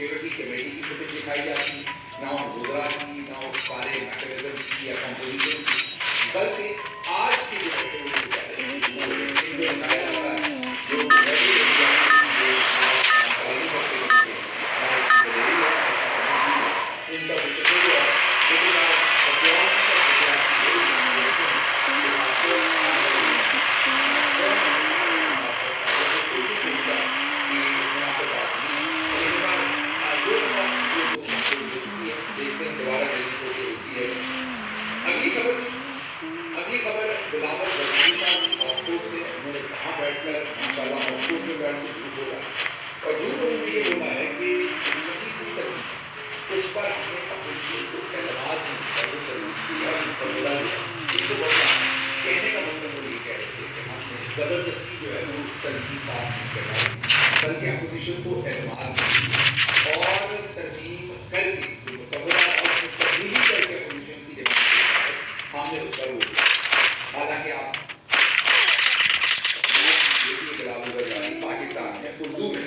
Security committee की footage दिखाई जाती, ना उस गुजरात की, ना उस सारे मैकेनिज्म की या कंपोजिशन की, बल्कि आज की जो अगली खबर बिलावल जलानी साहब ऑक्सफोर्ड से उन्होंने कहाँ बैठकर माशाल्लाह ऑक्सफोर्ड में बैठ के झूठ बोला और झूठ उन्होंने ये बोला है कि उस पर हमने अपने चीज को कहने का मतलब वो ये कह रहे थे कि हमने जबरदस्ती जो है वो तंजीम पास नहीं करना बल्कि अपोजिशन को एतमाद और तरजीम करके जो मुसव्वरा और तब्दीली करके अपोजिशन की डिमांड हमने उस पर वो हालांकि आप पाकिस्तान में उर्दू में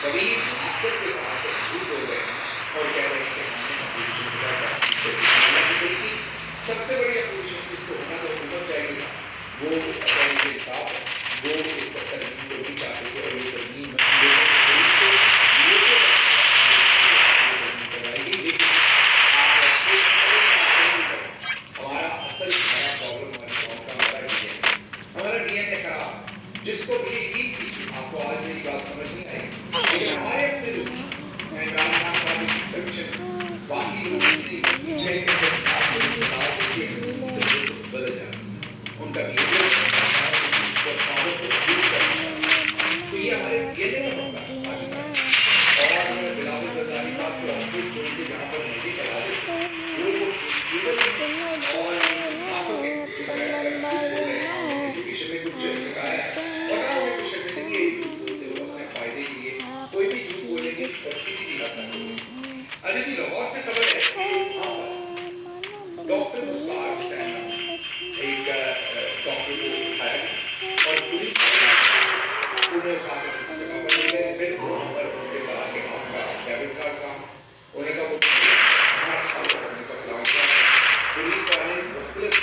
कभी भास्कर के साथ झूठ हो गए और कह रहे हैं कि हमने सबसे बड़ी अपोजिशन जिसको होना तो हुकूमत चाहिए वो के साथ वो इस तरमीम को भी चाहते थे और ये तरमीम हमारा असल हमारा डीएनए खराब जिसको भी आपको आज मेरी बात समझ नहीं आई लेकिन हमारे अपने लोग इमरान खान का भी समीक्षक बाकी लोग बदल जाए उनका तो ये हमारे डीएनए का मसला और बिलावल जरदारी साहब को ऑफिस छोड़ के जहाँ पर मुझे पढ़ा दे वो और आंखों के एजुकेशन में कुछ सिखाया और ना उन्हें कुछ करने के लिए बोलते हो अपने फायदे के लिए कोई भी झूठ बोलेंगे और किसी की बात ना करो। अरे जी लाहौर से खबर है डॉक्टर मुख्तार हुसैन एक डॉक्टर को उठाया और पुलिस उन्हें उठा कर किसी जगह पर ले गए फिर वहाँ पर उनसे कहा कि आपका डेबिट कार्ड था उन्हें कहा वो पुलिस वाले मुख्तलिफ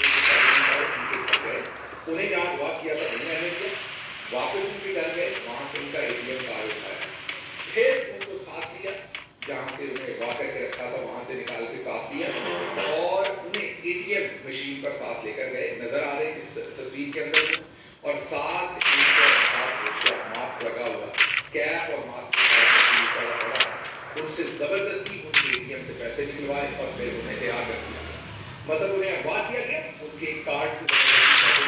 उन्हें जहाँ दुआ किया था उन्हें रहने दिया वापस उनके घर गए वहाँ से उनका एटीएम कार्ड उठाया फिर उनको साथ लिया जहाँ से उन्हें वाह करके रखा था वहाँ से निकाल के साथ लिया और उन्हें एटीएम मशीन पर साथ लेकर गए नजर आ रहे इस तस्वीर के अंदर और साथ मास्क लगा हुआ कैप और मास्क उनसे जबरदस्ती उनके एटीएम से पैसे निकलवाए और फिर उन्हें तैयार कर दिया मतलब उन्हें अगवा किया गया उनके कार्ड से पैसे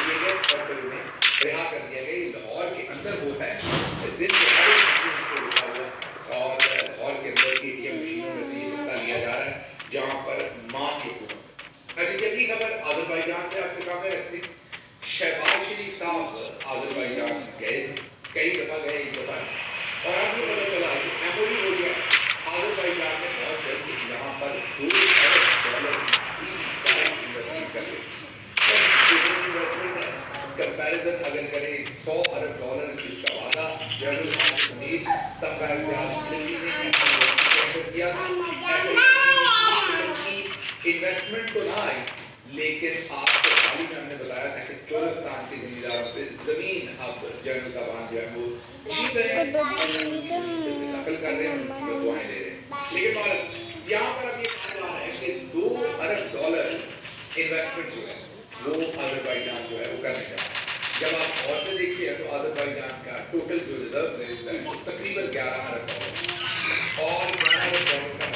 दिए गए और फिर उन्हें रिहा कर दिया गया लाहौर के अंदर वो है दिन लिखा हुआ और लाहौर के अंदर एटीएम मशीनों में से ये मुद्दा लिया जा रहा है जहाँ पर माँ की हुकूमत। अच्छा अगली खबर आज़रबाईजान से आपके सामने रखते शहबाज शरीफ साहब आज़रबाईजान गए कई दफ़ा गए एक दफ़ा और अब ये पता चला कि एमओयू हो गया आज़रबाईजान में बहुत जल्द यहाँ पर $2 अरब इन्वेस्टमेंट कर ले इन्वेस्टमेंट है कंपैरिजन अगर करें $100 अरब जिसका वादा जनरल सुनील तब का किया इन्वेस्टमेंट तो ना आई लेकिन आपको हाल ही में हमने बताया था कि चोलिस्तान के जिम्मेदारों से जमीन अब जनरल साहबान जो है वो जीत रहे हैं नकल कर रहे हैं दुआएं दे रहे हैं लेकिन यहाँ पर अब ये कहना है कि $2 अरब इन्वेस्टमेंट जो है वो आज़रबाईजान जो है वो करने जा रहा है। जब आप और से देखते हैं तो आज़रबाईजान का टोटल जो रिजर्व है वो तकरीबन $11 अरब और $11 अरब का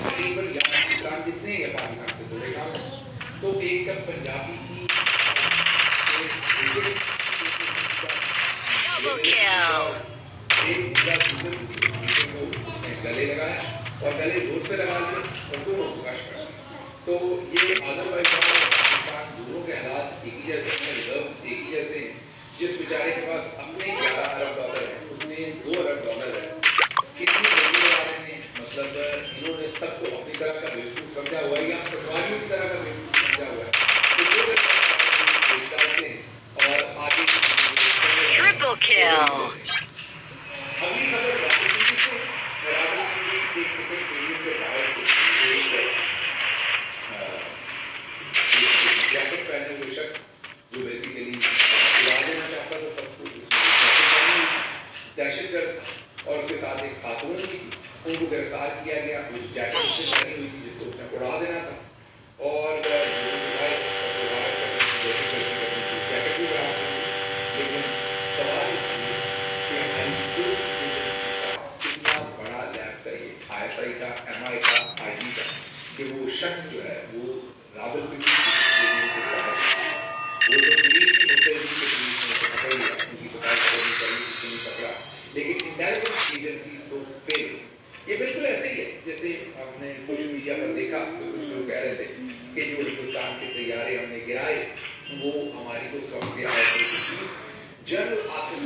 तकरीबन पाकिस्तान जितने या पाकिस्तान से जुड़े काम तो एक कप पंजाबी की गले लगाया और गले जोर से लगा दिए और दोनों प्रकाश कर तो ये आज़रबाईजान और पाकिस्तान दोनों के हालात एक ही जैसे हैं रिजर्व एक ही जैसे हैं जिस बेचारे के पास अपने $11 अरब है उसने $2 अरब है कितनी जल्दी लगा रहे हैं मतलब इन्होंने सबको अपनी तरह का बेवकूफ़ समझा हुआ है या पटवारियों की तरह का बेवकूफ़ समझा हुआ है जैकेट पहने हुए शख्स जो बेसिकली उड़ा देना चाहता था सबको, उसमें जैकेट पहनी हुई थी, दहशतगर्द और उसके साथ एक खातून भी थी, उनको गिरफ्तार किया गया। उस जैकेट उसने पहनी हुई थी जिसको उसने उड़ा देना था, और जैकेट भी उड़ा दी। लेकिन सवाल ये है कि कितना बड़ा लैप्स है ये ISI का, MI का, IG का, कि वो शख्स जो है वो रावलपिंडी स्टेडियम के बाहर, वो तो पुलिस की मुस्तैदी के पुलिस ने उसे पकड़ लिया, उनकी सफाई करनी चाहिए, किसी ने पकड़ा, लेकिन इंटेलिजेंस एजेंसीज तो फेल। ये बिल्कुल ऐसे ही है जैसे आपने सोशल मीडिया पर देखा तो कुछ लोग कह रहे थे कि जो हिंदुस्तान के तैयारे हमने गिराए वो हमारी को समझ के आए। जनरल आसिफ